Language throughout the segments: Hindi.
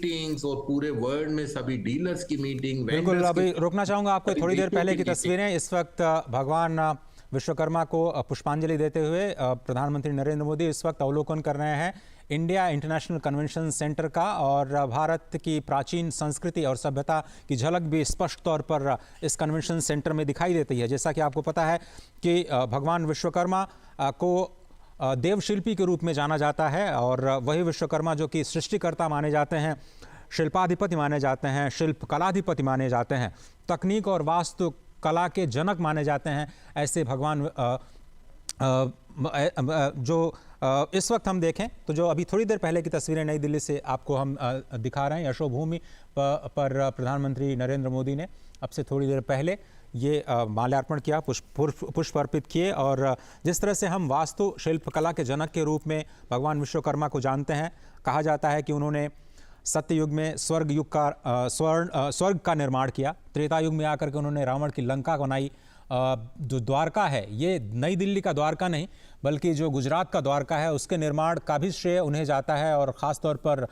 मीटिंग्स और पूरे वर्ल्ड में सभी डीलर्स की मीटिंग, बिल्कुल, वेंडर्स अभी की, रोकना चाहूँगा आपको। सभी थोड़ी देर देशों पहले की की मीटिंग। तस्वीरें इस वक्त भगवान विश्वकर्मा को पुष्पांजलि देते हुए प्रधानमंत्री नरेंद्र मोदी इस वक्त अवलोकन कर रहे हैं इंडिया इंटरनेशनल कन्वेंशन सेंटर का। और भारत की प्राचीन संस्कृति और सभ्यता की झलक भी स्पष्ट तौर पर इस कन्वेंशन सेंटर में दिखाई देती है। जैसा कि आपको पता है कि भगवान विश्वकर्मा को देवशिल्पी के रूप में जाना जाता है, और वही विश्वकर्मा जो कि सृष्टिकर्ता माने जाते हैं, शिल्पाधिपति माने जाते हैं, शिल्प कलाधिपति माने जाते हैं, तकनीक और वास्तु कला के जनक माने जाते हैं। ऐसे भगवान जो इस वक्त हम देखें तो जो अभी थोड़ी देर पहले की तस्वीरें नई दिल्ली से आपको हम दिखा रहे हैं, यशोभूमि पर प्रधानमंत्री नरेंद्र मोदी ने अब से थोड़ी देर पहले ये माल्यार्पण किया, पुष्प अर्पित किए। और जिस तरह से हम वास्तु शिल्पकला के जनक के रूप में भगवान विश्वकर्मा को जानते हैं, कहा जाता है कि उन्होंने सत्ययुग में स्वर्ग का निर्माण किया, त्रेता युग में आकर के उन्होंने रावण की लंका बनाई। जो द्वारका है, ये नई दिल्ली का द्वारका नहीं बल्कि जो गुजरात का द्वारका है, उसके निर्माण का भी श्रेय उन्हें जाता है। और ख़ासतौर पर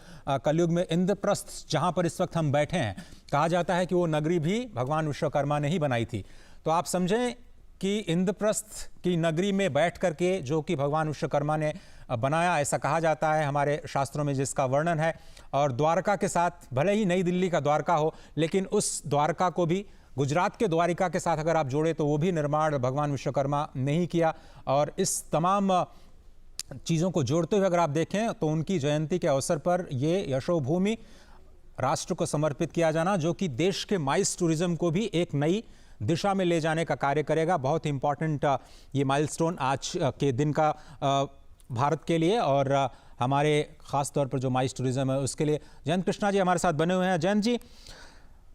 कलयुग में इंद्रप्रस्थ, जहाँ पर इस वक्त हम बैठे हैं, कहा जाता है कि वो नगरी भी भगवान विश्वकर्मा ने ही बनाई थी। तो आप समझें कि इंद्रप्रस्थ की नगरी में बैठ करके जो कि भगवान विश्वकर्मा ने बनाया, ऐसा कहा जाता है हमारे शास्त्रों में जिसका वर्णन है। और द्वारका के साथ भले ही नई दिल्ली का द्वारका हो, लेकिन उस द्वारका को भी गुजरात के द्वारिका के साथ अगर आप जोड़े तो वो भी निर्माण भगवान विश्वकर्मा ने ही किया। और इस तमाम चीज़ों को जोड़ते हुए अगर आप देखें तो उनकी जयंती के अवसर पर ये यशोभूमि राष्ट्र को समर्पित किया जाना, जो कि देश के माइस टूरिज्म को भी एक नई दिशा में ले जाने का कार्य करेगा। बहुत इंपॉर्टेंट ये माइलस्टोन आज के दिन का भारत के लिए और हमारे ख़ास तौर पर जो माइस टूरिज्म है उसके लिए। जयंत कृष्णा जी हमारे साथ बने हुए हैं। जयंत जी,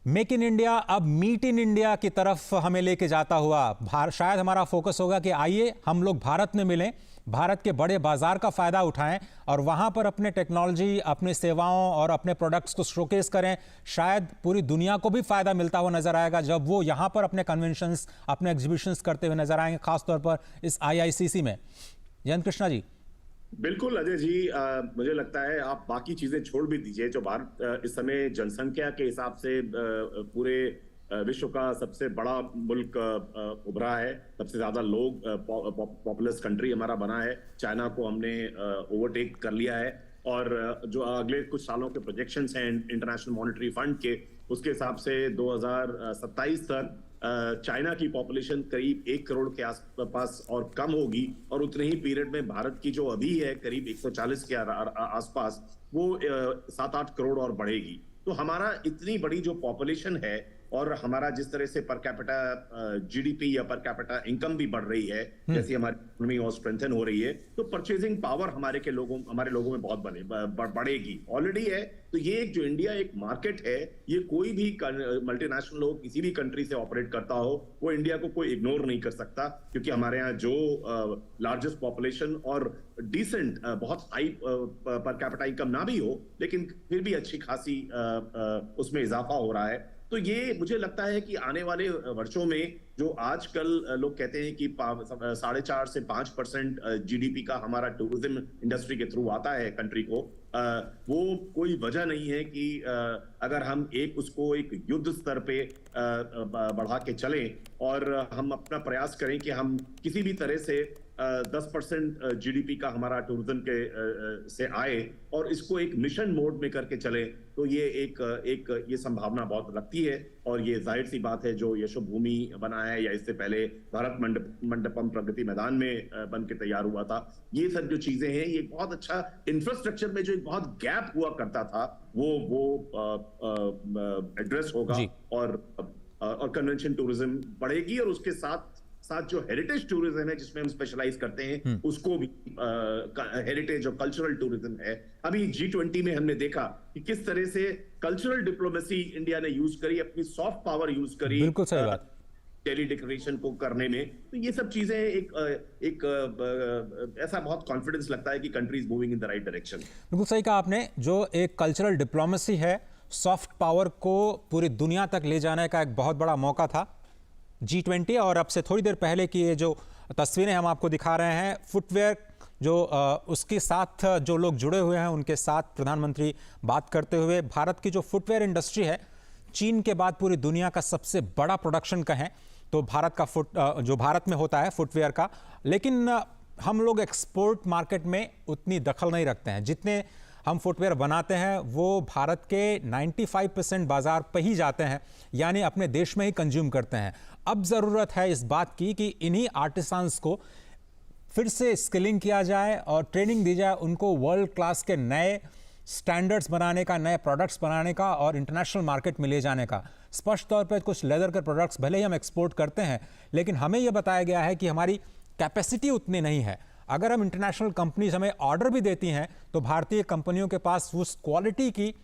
मेक इन इंडिया अब मीट इन इंडिया की तरफ हमें लेके जाता हुआ शायद हमारा फोकस होगा कि आइए हम लोग भारत में मिलें, भारत के बड़े बाजार का फ़ायदा उठाएं और वहाँ पर अपने टेक्नोलॉजी, अपने सेवाओं और अपने प्रोडक्ट्स को शोकेस करें। शायद पूरी दुनिया को भी फ़ायदा मिलता हुआ नज़र आएगा जब वो यहाँ पर अपने कन्वेंशंस, अपने एग्जीबिशंस करते हुए नजर आएंगे, खासतौर पर इस IICC में। जयंत कृष्णा जी। बिल्कुल अजय जी, मुझे लगता है आप बाकी चीजें छोड़ भी दीजिए। जो भारत इस समय जनसंख्या के हिसाब से पूरे विश्व का सबसे बड़ा मुल्क उभरा है, सबसे ज्यादा लोग पॉपुलस कंट्री हमारा बना है। चाइना को हमने ओवरटेक कर लिया है। और जो अगले कुछ सालों के प्रोजेक्शंस हैं इंटरनेशनल मॉनेटरी फंड के, उसके हिसाब से 2027 तक चाइना की पॉपुलेशन करीब 1 करोड़ के आसपास और कम होगी। और उतने ही पीरियड में भारत की जो अभी है करीब 140 के आसपास, वो 7-8 करोड़ और बढ़ेगी। तो हमारा इतनी बड़ी जो पॉपुलेशन है और हमारा जिस तरह से पर कैपिटा GDP या पर कैपिटा इनकम भी बढ़ रही है, जैसी हमारी इकोनॉमी और स्ट्रेंथन हो रही है, तो परचेजिंग पावर हमारे लोगों में बहुत बढ़ेगी, ऑलरेडी है। तो ये एक जो इंडिया एक मार्केट है, ये कोई भी मल्टीनेशनल हो, किसी भी कंट्री से ऑपरेट करता हो, वो इंडिया को कोई इग्नोर नहीं कर सकता। क्योंकि हमारे यहाँ जो लार्जेस्ट पॉपुलेशन और डिसेंट बहुत हाई पर कैपिटा इनकम ना भी हो, लेकिन फिर भी अच्छी खासी उसमें इजाफा हो रहा है। तो ये मुझे लगता है कि आने वाले वर्षों में जो आजकल लोग कहते हैं कि 4.5 से 5% GDP का हमारा टूरिज्म इंडस्ट्री के थ्रू आता है कंट्री को, वो कोई वजह नहीं है कि अगर हम उसको एक युद्ध स्तर पे बढ़ा के चलें और हम अपना प्रयास करें कि हम किसी भी तरह से 10% GDP का हमारा टूरिज्म के से आए और इसको एक मिशन मोड में करके चले, तो ये ये संभावना बहुत लगती है। और ये जाहिर सी बात है, जो यशोभूमि बना है या इससे पहले भारत मंडपम प्रगति मैदान में बन के तैयार हुआ था, ये सब जो चीजें हैं, ये बहुत अच्छा इंफ्रास्ट्रक्चर में जो एक बहुत गैप हुआ करता था, वो एड्रेस होगा और कन्वेंशन टूरिज्म बढ़ेगी। और उसके साथ जो हेरिटेज टूरिज्म है जिसमें हम स्पेशलाइज करते हैं, उसको भी हेरिटेज और कल्चरल टूरिज्म है। अभी G20 में हमने देखा कि किस तरह से कल्चरल डिप्लोमेसी इंडिया ने यूज करी, अपनी सॉफ्ट पावर यूज करी, बिल्कुल सही बात, डेली डिक्लेरेशन को करने में। तो ये सब चीजें ऐसा बहुत कॉन्फिडेंस लगता है कि country is moving in the right direction. बिल्कुल सही कहा आपने। जो एक कल्चरल डिप्लोमेसी है, सॉफ्ट पावर को पूरी दुनिया तक ले जाने का एक बहुत बड़ा मौका था G20। और अब से थोड़ी देर पहले की ये जो तस्वीरें हम आपको दिखा रहे हैं, फुटवेयर जो उसके साथ जो लोग जुड़े हुए हैं उनके साथ प्रधानमंत्री बात करते हुए, भारत की जो फुटवेयर इंडस्ट्री है चीन के बाद पूरी दुनिया का सबसे बड़ा प्रोडक्शन कहें तो भारत का जो भारत में होता है फुटवेयर का, लेकिन हम लोग एक्सपोर्ट मार्केट में उतनी दखल नहीं रखते हैं। जितने हम फुटवेयर बनाते हैं वो भारत के 95% बाजार पर ही जाते हैं, यानी अपने देश में ही कंज्यूम करते हैं। अब ज़रूरत है इस बात की कि इन्हीं आर्टिसंस को फिर से स्किलिंग किया जाए और ट्रेनिंग दी जाए, उनको वर्ल्ड क्लास के नए स्टैंडर्ड्स बनाने का, नए प्रोडक्ट्स बनाने का और इंटरनेशनल मार्केट में ले जाने का। स्पष्ट तौर पर कुछ लेदर के प्रोडक्ट्स भले ही हम एक्सपोर्ट करते हैं, लेकिन हमें यह बताया गया है कि हमारी कैपेसिटी उतनी नहीं है। अगर हम इंटरनेशनल कंपनीज हमें ऑर्डर भी देती हैं तो भारतीय कंपनियों के पास उस क्वालिटी की,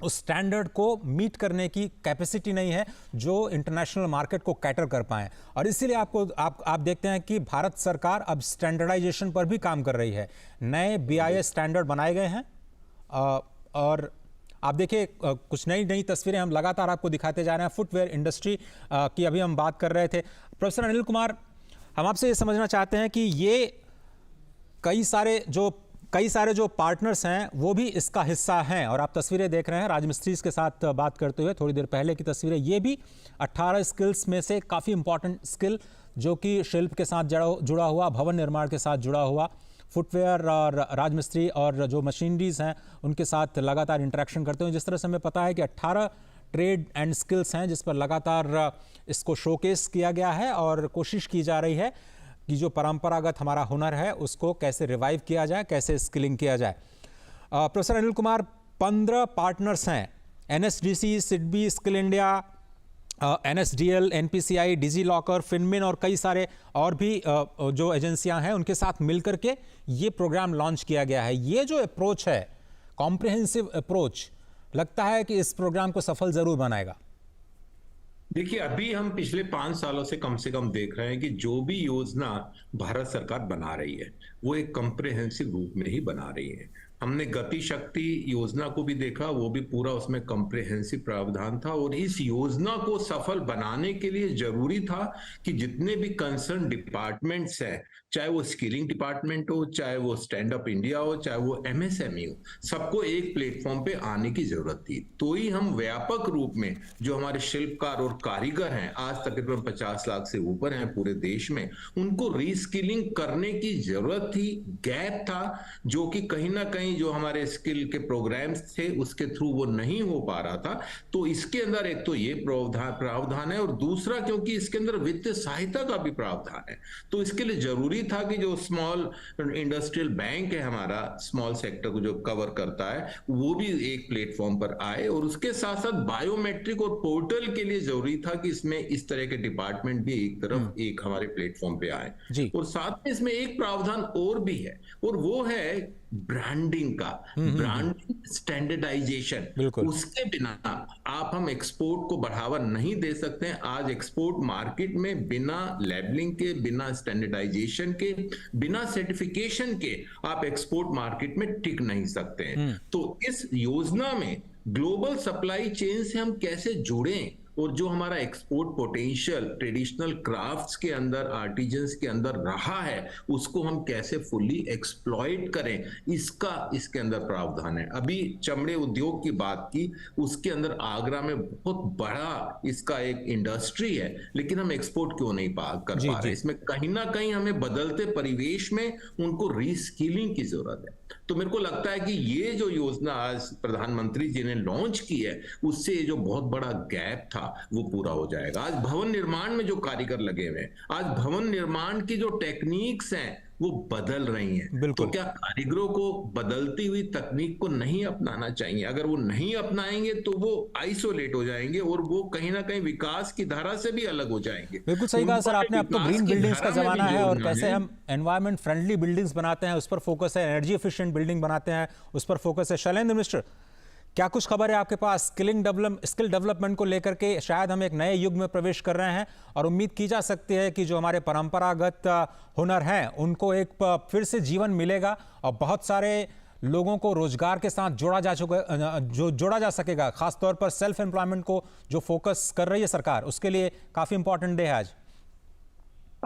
उस स्टैंडर्ड को मीट करने की कैपेसिटी नहीं है जो इंटरनेशनल मार्केट को कैटर कर पाएं। और इसीलिए आप देखते हैं कि भारत सरकार अब स्टैंडर्डाइजेशन पर भी काम कर रही है। नए BIS स्टैंडर्ड बनाए गए हैं और आप देखिए कुछ नई तस्वीरें हम लगातार आपको दिखाते जा रहे हैं। फुटवेयर इंडस्ट्री की अभी हम बात कर रहे थे। प्रोफेसर अनिल कुमार, हम आपसे ये समझना चाहते हैं कि ये कई सारे जो पार्टनर्स हैं वो भी इसका हिस्सा हैं, और आप तस्वीरें देख रहे हैं राजमिस्त्रीज के साथ बात करते हुए थोड़ी देर पहले की तस्वीरें। ये भी 18 स्किल्स में से काफ़ी इंपॉर्टेंट स्किल जो कि शिल्प के साथ जुड़ा हुआ, भवन निर्माण के साथ जुड़ा हुआ, फुटवेयर और राजमिस्त्री और जो मशीनरीज हैं उनके साथ लगातार इंटरेक्शन करते हैं। जिस तरह से हमें पता है कि 18 ट्रेड एंड स्किल्स हैं जिस पर लगातार इसको शोकेस किया गया है और कोशिश की जा रही है कि जो परंपरागत हमारा हुनर है उसको कैसे रिवाइव किया जाए, कैसे स्किलिंग किया जाए। प्रोफेसर अनिल कुमार, 15 पार्टनर्स हैं, NSDC, SIDBI, skill India, NSDL, NPCI, DigiLocker, फिनमिन और कई सारे और भी जो एजेंसियां हैं उनके साथ मिलकर के ये प्रोग्राम लॉन्च किया गया है। ये जो अप्रोच है, कॉम्प्रिहेंसिव अप्रोच, लगता है कि इस प्रोग्राम को सफल जरूर बनाएगा। देखिए, अभी हम पिछले 5 सालों से कम देख रहे हैं कि जो भी योजना भारत सरकार बना रही है वो एक कॉम्प्रिहेंसिव रूप में ही बना रही है। हमने गति शक्ति योजना को भी देखा, वो भी पूरा उसमें कॉम्प्रिहेंसिव प्रावधान था, और इस योजना को सफल बनाने के लिए जरूरी था कि जितने भी कंसर्न डिपार्टमेंट्स हैं, चाहे वो स्किलिंग डिपार्टमेंट हो, चाहे वो स्टैंड अप इंडिया हो, चाहे वो MSME हो, सबको एक प्लेटफॉर्म पे आने की जरूरत थी। तो ही हम व्यापक रूप में जो हमारे शिल्पकार और कारीगर हैं, आज तकरीबन 50 लाख से ऊपर हैं पूरे देश में, उनको रीस्किलिंग करने की जरूरत थी। गैप था जो कि कहीं ना कहीं जो हमारे स्किल के प्रोग्राम्स थे उसके थ्रू वो नहीं हो पा रहा था। तो इसके अंदर एक तो ये प्रावधान है, और दूसरा क्योंकि इसके अंदर वित्तीय सहायता का भी प्रावधान है, तो इसके लिए जरूरी था कि जो स्मॉल इंडस्ट्रियल बैंक है हमारा, स्मॉल सेक्टर को जो कवर करता है, वो भी एक प्लेटफॉर्म पर आए। और उसके साथ साथ बायोमेट्रिक और पोर्टल के लिए जरूरी था कि इसमें इस तरह के डिपार्टमेंट भी एक तरफ एक हमारे प्लेटफॉर्म पे आए। और साथ में इसमें एक प्रावधान और भी है, और वो है ब्रांडिंग का, ब्रांडिंग स्टैंडर्डाइजेशन। उसके बिना आप हम एक्सपोर्ट को बढ़ावा नहीं दे सकते हैं। आज एक्सपोर्ट मार्केट में बिना लेबलिंग के, बिना स्टैंडर्डाइजेशन के, बिना सर्टिफिकेशन के आप एक्सपोर्ट मार्केट में टिक नहीं सकते हैं। तो इस योजना में ग्लोबल सप्लाई चेन से हम कैसे जुड़ें, और जो हमारा एक्सपोर्ट पोटेंशियल ट्रेडिशनल क्राफ्ट्स के अंदर, आर्टिजन्स के अंदर रहा है, उसको हम कैसे फुल्ली एक्सप्लॉइट करें, इसका इसके अंदर प्रावधान है। अभी चमड़े उद्योग की बात की, उसके अंदर आगरा में बहुत बड़ा इसका एक इंडस्ट्री है, लेकिन हम एक्सपोर्ट क्यों नहीं कर पा रहे? इसमें कहीं ना कहीं हमें बदलते परिवेश में उनको रीस्किलिंग की जरूरत है। तो मेरे को लगता है कि ये जो योजना आज प्रधानमंत्री जी ने लॉन्च की है, उससे जो बहुत बड़ा गैप था वो पूरा हो जाएगा। आज भवन निर्माण में जो कारीगर लगे हुए हैं, आज भवन निर्माण की जो टेक्निक्स हैं वो बदल रही हैं। तो क्या कारीगरों को बदलती हुई तकनीक को नहीं अपनाना चाहिए? अगर वो नहीं अपनाएंगे तो वो आइसोलेट हो जाएंगे और वो कहीं ना कहीं विकास की धारा से भी अलग हो जाएंगे। बिल्कुल सही कहा सर आपने। अब तो ग्रीन बिल्डिंग्स का जमाना है, और कैसे हम एनवायरमेंट फ्रेंडली बिल्डिंग्स बनाते हैं उस पर फोकस है, एनर्जी एफिशिएंट बिल्डिंग बनाते हैं उस पर फोकस है। शैलेंद्र मिश्र, क्या कुछ खबर है आपके पास स्किल डेवलपमेंट को लेकर के? शायद हम एक नए युग में प्रवेश कर रहे हैं और उम्मीद की जा सकती है कि जो हमारे परंपरागत हुनर हैं उनको एक फिर से जीवन मिलेगा और बहुत सारे लोगों को रोजगार के साथ जोड़ा जा सकेगा। खासतौर पर सेल्फ एम्प्लॉयमेंट को जो फोकस कर रही है सरकार, उसके लिए काफी इंपॉर्टेंट डे है आज।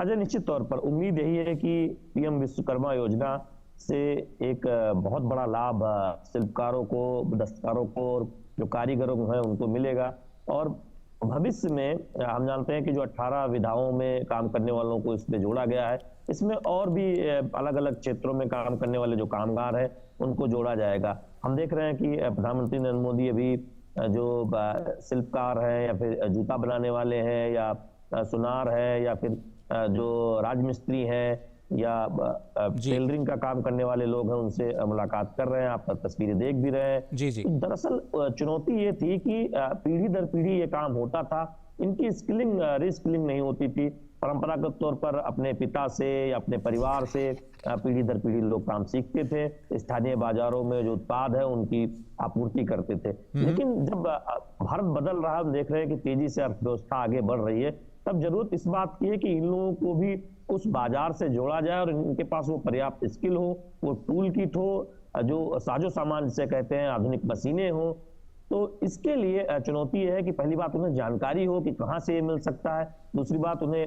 निश्चित तौर पर उम्मीद यही है कि PM विश्वकर्मा योजना से एक बहुत बड़ा लाभ शिल्पकारों को, दस्तकारों को और जो कारीगरों को है उनको मिलेगा। और भविष्य में हम जानते हैं कि जो 18 विधाओं में काम करने वालों को इसमें जोड़ा गया है, इसमें और भी अलग अलग क्षेत्रों में काम करने वाले जो कामगार हैं उनको जोड़ा जाएगा। हम देख रहे हैं कि प्रधानमंत्री नरेंद्र मोदी अभी जो शिल्पकार हैं या फिर जूता बनाने वाले हैं या सुनार है या फिर जो राजमिस्त्री हैं या टेलरिंग का काम करने वाले लोग हैं उनसे मुलाकात कर रहे हैं। आप तस्वीरें देख भी रहे हैं। जी जी। तो दरअसल चुनौती ये थी कि पीढ़ी दर पीढ़ी ये काम होता था, इनकी स्किलिंग रीस्किलिंग नहीं होती थी। परंपरागत तौर पर अपने पिता से या अपने परिवार से पीढ़ी दर पीढ़ी लोग काम सीखते थे, स्थानीय बाजारों में जो उत्पाद है उनकी आपूर्ति करते थे। लेकिन जब भारत बदल रहा है, हम देख रहे हैं कि तेजी से अर्थव्यवस्था आगे बढ़ रही है, तब जरूरत इस बात की है कि इन लोगों को भी उस बाजार से जोड़ा जाए और इनके पास वो पर्याप्त स्किल हो, वो टूल किट हो, जो साजो सामान जिसे कहते हैं, आधुनिक मशीनें हो। तो इसके लिए चुनौती है कि पहली बात उन्हें जानकारी हो कि कहां से ये मिल सकता है, दूसरी बात उन्हें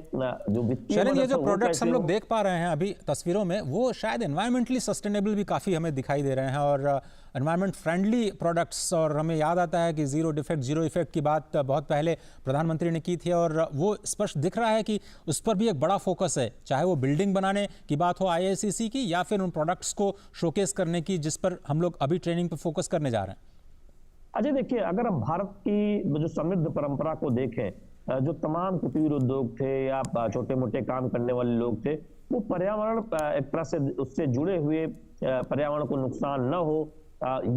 जो वित्तीय शरण, ये मदद जो है, वो प्रोडक्ट्स कैसे हम लोग हो। देख पा रहे हैं अभी तस्वीरों में, वो शायद एनवायरमेंटली सस्टेनेबल भी काफ़ी हमें दिखाई दे रहे हैं और एनवायरमेंट फ्रेंडली प्रोडक्ट्स। और हमें याद आता है कि जीरो डिफेक्ट जीरो इफेक्ट की बात बहुत पहले प्रधानमंत्री ने की थी और वो स्पष्ट दिख रहा है कि उस पर भी एक बड़ा फोकस है, चाहे वो बिल्डिंग बनाने की बात हो IICC की या फिर उन प्रोडक्ट्स को शोकेस करने की जिस पर हम लोग अभी ट्रेनिंग पर फोकस करने जा रहे हैं। अजय देखिए, अगर हम भारत की जो समृद्ध परंपरा को देखें, जो तमाम कुटीर उद्योग थे या छोटे मोटे काम करने वाले लोग थे, वो पर्यावरण एक तरह से उससे जुड़े हुए, पर्यावरण को नुकसान न हो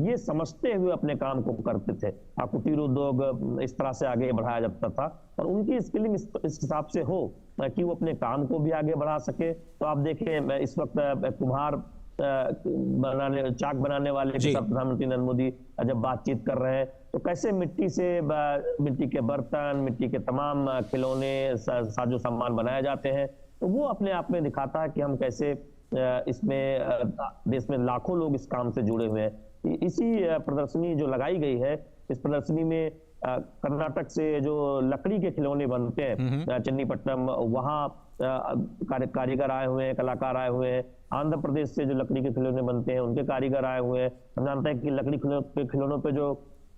ये समझते हुए अपने काम को करते थे। कुटीर उद्योग इस तरह से आगे बढ़ाया जाता था और उनकी स्किलिंग इस हिसाब से हो कि वो अपने काम को भी आगे बढ़ा सके। तो आप देखें इस वक्त कुम्हार चाक बनाने वाले के साथ प्रधानमंत्री नरेंद्र मोदी जब बातचीत कर रहे हैं तो कैसे मिट्टी से मिट्टी के बर्तन, मिट्टी के तमाम खिलौने, साजो सामान बनाए जाते हैं। तो वो अपने आप में दिखाता है कि हम कैसे इसमें देश में लाखों लोग इस काम से जुड़े हुए हैं। इसी प्रदर्शनी जो लगाई गई है, इस प्रदर्शनी में कर्नाटक से जो लकड़ी के खिलौने बनते हैं चन्नीपट्टनम, वहाँ कारीगर आए हुए हैं, कलाकार आए हुए हैं। आंध्र प्रदेश से जो लकड़ी के खिलौने बनते हैं उनके कारीगर आए हुए हैं। हम जानते हैं कि लकड़ी के खिलौनों पे जो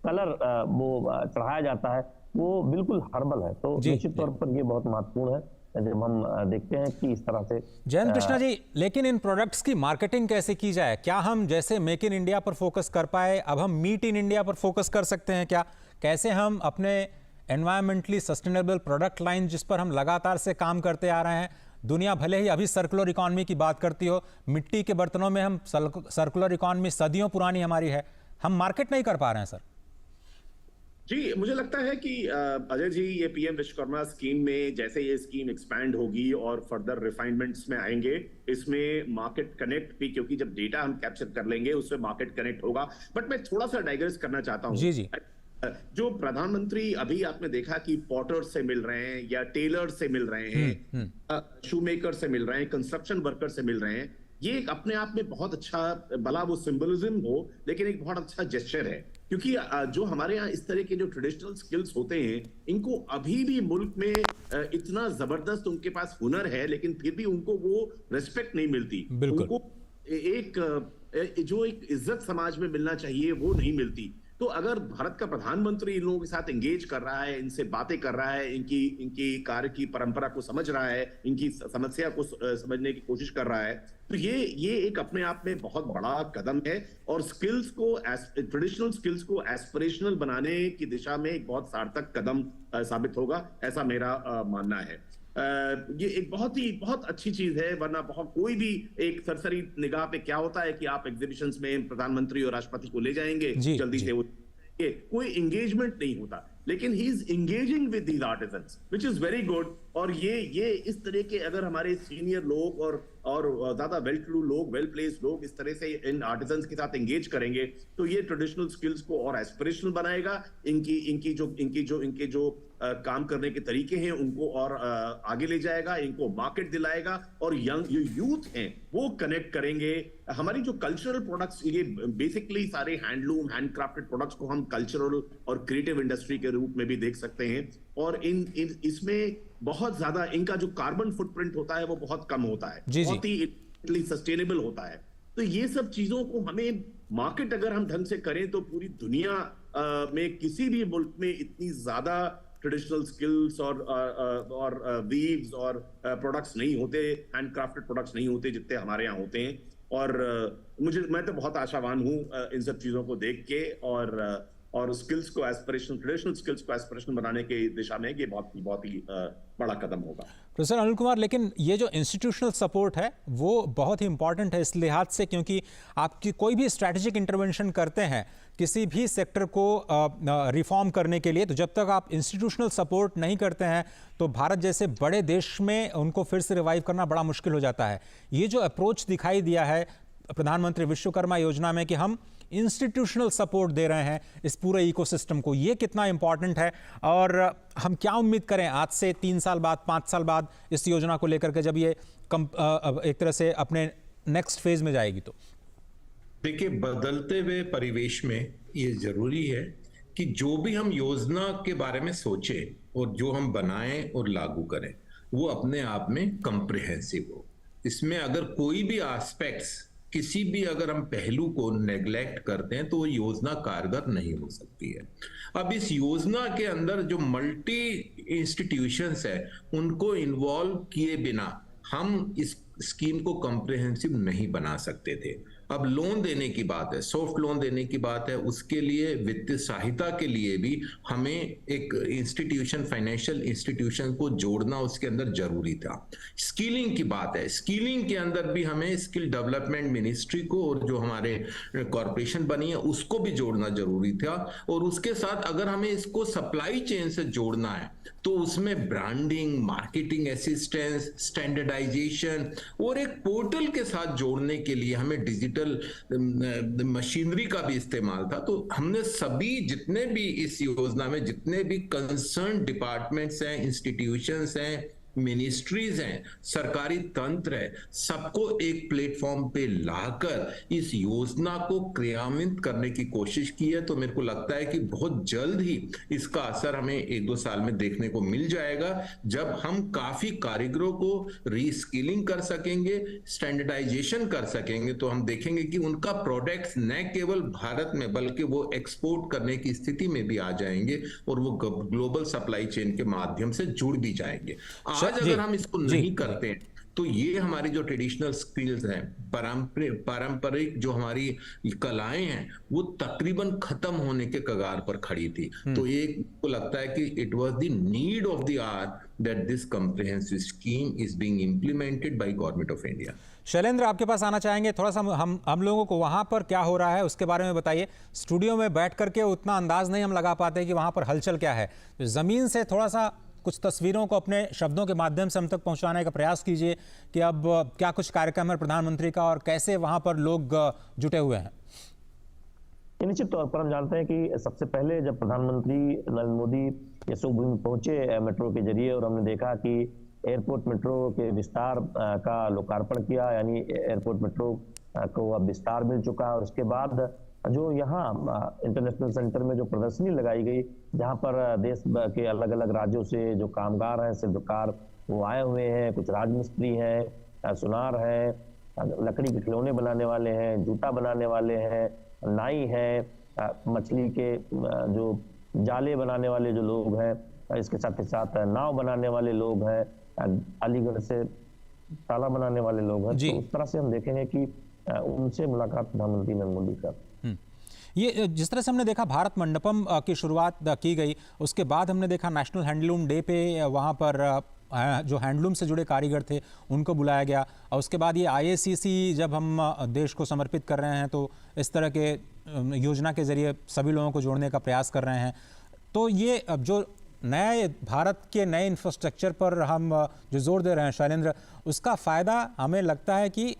कलर वो चढ़ाया जाता है वो बिल्कुल हर्बल है। तो निश्चित तौर पर ये बहुत महत्वपूर्ण है जब हम देखते हैं कि इस तरह से। जयंत कृष्णा जी, लेकिन इन प्रोडक्ट्स की मार्केटिंग कैसे की जाए? क्या हम जैसे मेक इन इंडिया पर फोकस कर पाए, अब हम मीट इन इंडिया पर फोकस कर सकते हैं क्या? कैसे हम अपने एनवायरमेंटली सस्टेनेबल प्रोडक्ट लाइन जिस पर हम लगातार से काम करते आ रहे हैं, दुनिया भले ही अभी सर्कुलर इकोनॉमी की बात करती हो, मिट्टी के बर्तनों में हम सर्कुलर इकोनॉमी सदियों पुरानी हमारी है, हम मार्केट नहीं कर पा रहे हैं सर। जी, मुझे लगता है कि अजय जी, ये पीएम विश्वकर्मा स्कीम में जैसे ये स्कीम एक्सपैंड होगी और फर्दर रिफाइनमेंट्स में आएंगे, इसमें मार्केट कनेक्ट भी, क्योंकि जब डेटा हम कैप्चर कर लेंगे उसमें मार्केट कनेक्ट होगा। बट मैं थोड़ा सा डाइग्रेस करना चाहता हूँ। जी जी। जो प्रधानमंत्री अभी आपने देखा कि पॉटर से मिल रहे हैं या टेलर से मिल रहे हैं, शू मेकर से मिल रहे हैं, कंस्ट्रक्शन वर्कर से मिल रहे हैं, ये एक अपने आप में बहुत अच्छा, भला वो सिंबलिज्म हो लेकिन एक बहुत अच्छा जेस्चर है। क्योंकि जो हमारे यहाँ इस तरह के जो ट्रेडिशनल स्किल्स होते हैं, इनको अभी भी मुल्क में इतना जबरदस्त उनके पास हुनर है लेकिन फिर भी उनको वो रिस्पेक्ट नहीं मिलती। उनको एक जो एक इज्जत समाज में मिलना चाहिए वो नहीं मिलती। तो अगर भारत का प्रधानमंत्री इन लोगों के साथ एंगेज कर रहा है, इनसे बातें कर रहा है, इनकी कार्य की परंपरा को समझ रहा है, इनकी समस्या को समझने की कोशिश कर रहा है, तो ये एक अपने आप में बहुत बड़ा कदम है और स्किल्स को, ट्रेडिशनल स्किल्स को एस्पिरेशनल बनाने की दिशा में एक बहुत सार्थक कदम साबित होगा, ऐसा मेरा मानना है। ये एक बहुत अच्छी चीज है, वरना कोई भी एक सरसरी निगाह पे क्या होता है कि आप एग्जीबिशंस में प्रधानमंत्री और राष्ट्रपति को ले जाएंगे, जल्दी से वो कोई एंगेजमेंट नहीं होता। लेकिन he is engaging with these artisans which is very good. और ये इस तरह के अगर हमारे सीनियर लोग और ज्यादा वेल टू डू लोग, वेल प्लेस्ड लोग इस तरह से इन आर्टिजन्स के साथ एंगेज करेंगे तो ये ट्रेडिशनल स्किल्स को और एस्पिरेशनल बनाएगा। इनके जो काम करने के तरीके हैं उनको और आगे ले जाएगा, इनको मार्केट दिलाएगा और यंग जो यूथ हैं वो कनेक्ट करेंगे। हमारी जो कल्चरल प्रोडक्ट्स, ये बेसिकली सारे हैंडलूम, हैंडक्राफ्टेड प्रोडक्ट्स को हम कल्चरल और क्रिएटिव इंडस्ट्री के रूप में भी देख सकते हैं। और इसमें बहुत ज्यादा इनका जो कार्बन फुटप्रिंट होता है वो बहुत कम होता है, बहुत ही सस्टेनेबल होता है। तो ये सब चीजों को हमें मार्केट अगर हम ढंग से करें तो पूरी दुनिया में किसी भी मुल्क में इतनी ज्यादा ट्रेडिशनल स्किल्स और वीव्स और प्रोडक्ट्स नहीं होते, हैंडक्राफ्टेड प्रोडक्ट्स नहीं होते जितने हमारे यहाँ होते हैं। और मैं तो बहुत आशावान हूँ इन सब चीजों को देख के, और स्किल्स को एस्पिरेशन, ट्रेडिशनल स्किल्स को एस्पिरेशनल बनाने की दिशा में ये बहुत ही बड़ा कदम होगा। प्रोफेसर अनिल कुमार, लेकिन ये जो इंस्टीट्यूशनल सपोर्ट है वो बहुत ही इंपॉर्टेंट है इस लिहाज से, क्योंकि आपकी कोई भी स्ट्रैटेजिक इंटरवेंशन करते हैं किसी भी सेक्टर को रिफॉर्म करने के लिए, तो जब तक आप इंस्टीट्यूशनल सपोर्ट नहीं करते हैं तो भारत जैसे बड़े देश में उनको फिर से रिवाइव करना बड़ा मुश्किल हो जाता है। ये जो अप्रोच दिखाई दिया है प्रधानमंत्री विश्वकर्मा योजना में कि हम इंस्टीट्यूशनल सपोर्ट दे रहे हैं इस पूरे इकोसिस्टम को, ये कितना इंपॉर्टेंट है? और हम क्या उम्मीद करें आज से 3 साल बाद, 5 साल बाद इस योजना को लेकर के जब ये एक तरह से अपने नेक्स्ट फेज में जाएगी? तो देखिए, बदलते हुए परिवेश में ये जरूरी है कि जो भी हम योजना के बारे में सोचें और जो हम बनाएं और लागू करें वो अपने आप में कॉम्प्रिहेंसिव हो। इसमें अगर कोई भी एस्पेक्ट्स, किसी भी अगर हम पहलू को नेग्लेक्ट करते हैं तो वो योजना कारगर नहीं हो सकती है। अब इस योजना के अंदर जो मल्टी इंस्टीट्यूशंस है उनको इन्वॉल्व किए बिना हम इस स्कीम को कॉम्प्रिहेंसिव नहीं बना सकते थे। अब लोन देने की बात है, सॉफ्ट लोन देने की बात है, उसके लिए वित्तीय सहायता के लिए भी हमें एक इंस्टीट्यूशन, फाइनेंशियल इंस्टीट्यूशन को जोड़ना उसके अंदर जरूरी था। स्किलिंग की बात है, स्किलिंग के अंदर भी हमें स्किल डेवलपमेंट मिनिस्ट्री को और जो हमारे कॉरपोरेशन बनी है उसको भी जोड़ना जरूरी था। और उसके साथ अगर हमें इसको सप्लाई चेन से जोड़ना है तो उसमें ब्रांडिंग, मार्केटिंग असिस्टेंस, स्टैंडर्डाइजेशन और एक पोर्टल के साथ जोड़ने के लिए हमें डिजिटल मशीनरी का भी इस्तेमाल था। तो हमने सभी जितने भी इस योजना में जितने भी कंसर्न डिपार्टमेंट्स हैं, इंस्टीट्यूशंस हैं, मिनिस्ट्रीज हैं, सरकारी तंत्र है, सबको एक प्लेटफॉर्म पे लाकर इस योजना को क्रियान्वित करने की कोशिश की है। तो मेरे को लगता है कि बहुत जल्द ही इसका असर हमें 1-2 साल में देखने को मिल जाएगा, जब हम काफी कारीगरों को रीस्किलिंग कर सकेंगे, स्टैंडर्डाइजेशन कर सकेंगे, तो हम देखेंगे कि उनका प्रोडक्ट्स न केवल भारत में बल्कि वो एक्सपोर्ट करने की स्थिति में भी आ जाएंगे और वो ग्लोबल सप्लाई चेन के माध्यम से जुड़ भी जाएंगे। आज अगर हम इसको नहीं करते हैं तो ये हमारी जो ट्रेडिशनल स्किल्स हैं, पारंपरिक जो हमारी कलाएं हैं, वो तकरीबन खत्म होने के कगार पर खड़ी थी। तो एक को लगता है कि it was the need of the hour that this comprehensive scheme is being implemented by government of India. Shailendra, आपके पास आना चाहेंगे, थोड़ा सा हम लोगों को वहां पर क्या हो रहा है उसके बारे में बताइए। स्टूडियो में बैठ करके उतना अंदाज नहीं हम लगा पाते कि वहां पर हलचल क्या है। जमीन से थोड़ा सा कुछ तस्वीरों को अपने शब्दों के माध्यम से हम तक पहुंचाने का प्रयास कीजिए कि अब क्या कुछ कार्यक्रम है प्रधानमंत्री का और कैसे वहां पर लोग जुटे हुए हैं। निश्चित तौर पर हम जानते हैं कि सबसे पहले जब प्रधानमंत्री नरेंद्र मोदी यशोभूमि पहुंचे मेट्रो के जरिए, और हमने देखा कि एयरपोर्ट मेट्रो के विस्तार का लोकार्पण किया, यानी एयरपोर्ट मेट्रो को अब विस्तार मिल चुका है। और उसके बाद जो यहाँ इंटरनेशनल सेंटर में जो प्रदर्शनी लगाई गई, जहाँ पर देश के अलग अलग राज्यों से जो कामगार हैं, शिल्पकार, वो आए हुए हैं, कुछ राजमिस्त्री हैं, सुनार हैं, लकड़ी के खिलौने बनाने वाले हैं, जूता बनाने वाले हैं, नाई हैं, मछली के जो जाले बनाने वाले जो लोग हैं, इसके साथ ही साथ नाव बनाने वाले लोग हैं, अलीगढ़ से ताला बनाने वाले लोग हैं। तो उस तरह से हम देखेंगे कि उनसे मुलाकात प्रधानमंत्री नरेंद्र मोदी का। ये जिस तरह से हमने देखा भारत मंडपम की शुरुआत की गई, उसके बाद हमने देखा नेशनल हैंडलूम डे पे वहाँ पर जो हैंडलूम से जुड़े कारीगर थे उनको बुलाया गया, और उसके बाद ये IACC जब हम देश को समर्पित कर रहे हैं तो इस तरह के योजना के जरिए सभी लोगों को जोड़ने का प्रयास कर रहे हैं। तो ये जो नए भारत के नए इंफ्रास्ट्रक्चर पर हम जो जोर दे रहे हैं शैलेंद्र, उसका फ़ायदा हमें लगता है कि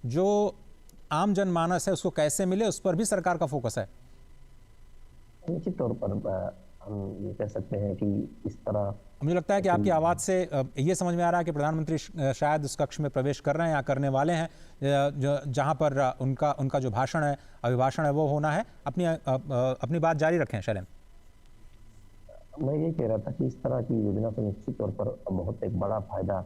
जो आम जनमानस है उसको कैसे मिले, उस पर भी सरकार का फोकस है। निश्चित तौर पर हम ये कह सकते हैं कि इस तरह मुझे लगता है कि आपकी आवाज़ से ये समझ में आ रहा है कि प्रधानमंत्री शायद उस कक्ष में प्रवेश कर रहे हैं या करने वाले हैं, जहां पर उनका जो भाषण है, अभिभाषण है, वो होना है। अपनी बात जारी रखें शैलेंद्र। मैं ये कह रहा था कि इस तरह की योजना से निश्चित तौर पर बहुत एक बड़ा फायदा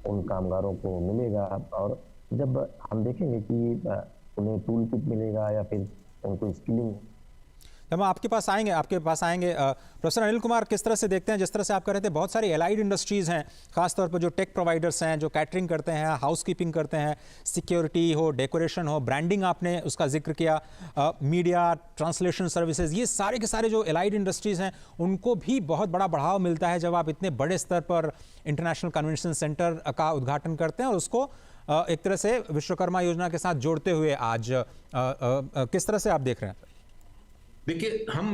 उन कामगारों को मिलेगा। और जब हम देखेंगे कि उन्हें टूल किट मिलेगा या फिर उनको स्किलिंग? हम आपके पास आएंगे प्रोफेसर अनिल कुमार, किस तरह से देखते हैं, जिस तरह से आप कह रहे थे बहुत सारी एलाइड इंडस्ट्रीज़ हैं, खासतौर पर जो टेक प्रोवाइडर्स हैं, जो कैटरिंग करते हैं, हाउसकीपिंग करते हैं, सिक्योरिटी हो, डेकोरेशन हो, ब्रांडिंग आपने उसका जिक्र किया, मीडिया, ट्रांसलेशन सर्विसेज, ये सारे के सारे जो एलाइड इंडस्ट्रीज़ हैं उनको भी बहुत बड़ा बढ़ावा मिलता है जब आप इतने बड़े स्तर पर इंटरनेशनल कन्वेंशन सेंटर का उद्घाटन करते हैं और उसको एक तरह से विश्वकर्मा योजना के साथ जोड़ते हुए आज किस तरह से आप देख रहे हैं? देखिए, हम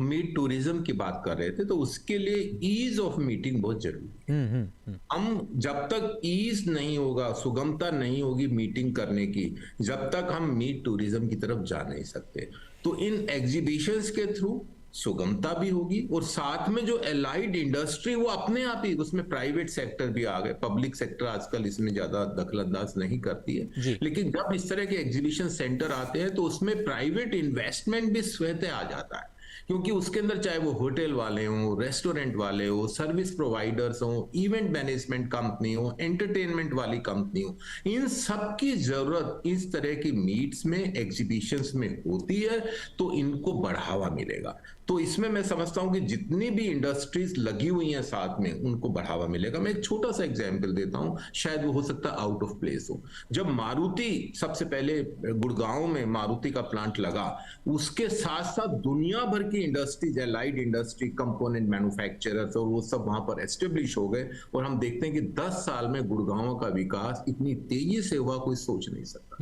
मीट टूरिज्म की बात कर रहे थे, तो उसके लिए ईज ऑफ मीटिंग बहुत जरूरी है। हम जब तक ईज नहीं होगा, सुगमता नहीं होगी मीटिंग करने की, जब तक हम मीट टूरिज्म की तरफ जा नहीं सकते। तो इन एग्जीबिशंस के थ्रू सुगमता भी होगी और साथ में जो एलाइड इंडस्ट्री वो अपने आप ही, उसमें प्राइवेट सेक्टर भी आ गए, पब्लिक सेक्टर आजकल इसमें ज्यादा दखलंदाज नहीं करती है, लेकिन जब इस तरह के एग्जीबिशन सेंटर आते हैं तो उसमें प्राइवेट इन्वेस्टमेंट भी स्वतः आ जाता है, क्योंकि उसके अंदर चाहे वो होटल वाले हों, रेस्टोरेंट वाले हो, सर्विस प्रोवाइडर्स हो, इवेंट मैनेजमेंट कंपनी हो, एंटरटेनमेंट वाली कंपनी हो, इन सब की जरूरत इस तरह की मीट्स में, एग्जीबिशंस में होती है, तो इनको बढ़ावा मिलेगा। तो इसमें मैं समझता हूं कि जितनी भी इंडस्ट्रीज लगी हुई हैं साथ में, उनको बढ़ावा मिलेगा। मैं एक छोटा सा एग्जांपल देता हूं, शायद वो हो सकता है आउट ऑफ प्लेस हो। जब मारुति सबसे पहले गुड़गांव में मारुति का प्लांट लगा, उसके साथ साथ दुनिया भर की industries, allied industry, component manufacturers और वो सब वहां पर एस्टेब्लिश हो गए, और हम देखते हैं कि 10 साल में गुड़गांव का विकास इतनी तेजी से हुआ, कोई सोच नहीं सकता।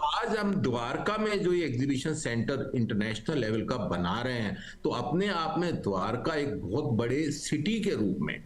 आज हम द्वारका में जो ये एग्जीबिशन सेंटर इंटरनेशनल लेवल का बना रहे हैं, तो अपने आप में द्वारका एक बहुत बड़े सिटी के रूप में,